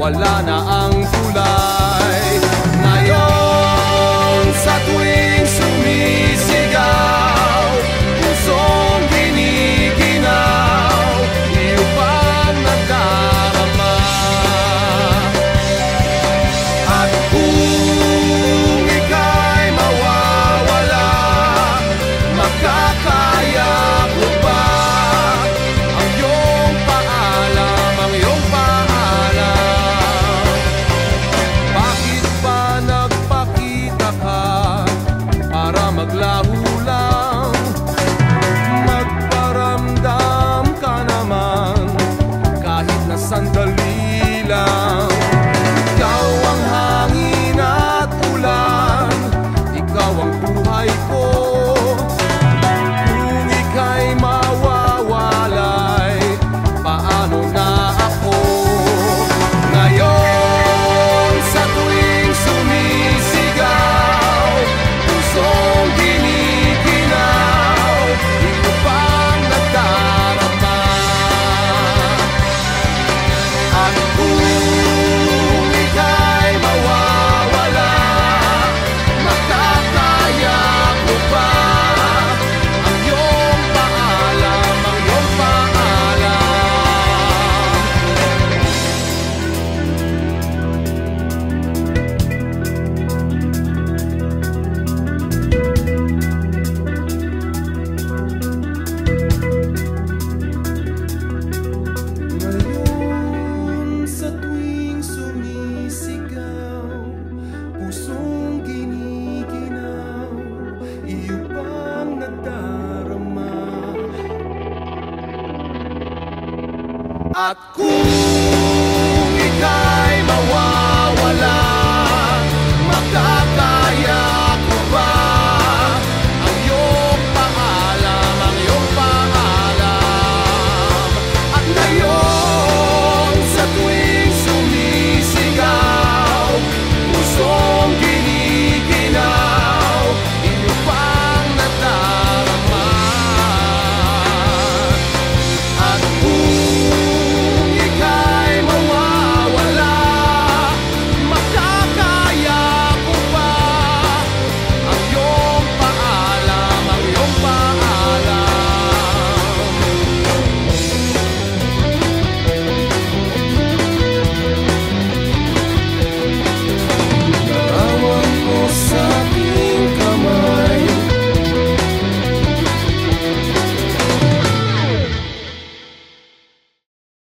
wala na ang kulay. Ngayon sa tuwing sumisigaw, pusong giniginaw, iyo pang nadarama. At kung ika'y mawawala, makakaya ko ba ang iyong paalam, ang iyong paalam? Bakit ba nagpakita ka para maglaho lang? Magparamdam ka naman kahit na sandali lang. Ikaw ang hangin at ulan, ikaw ang buhay ko. Kung ika'y mawawalay, paano na ako? Ngayon sa tuwing sumisigaw, pusong giniginaw, ito pang nadarama. At kung ika'y mawawala, makakaya ko ba ang iyong paalam, ang iyong paalam? Ngayon sa tuwing sumisigaw, pusong giniginaw, iyo pang nadarama. At kung ika'y mawawala,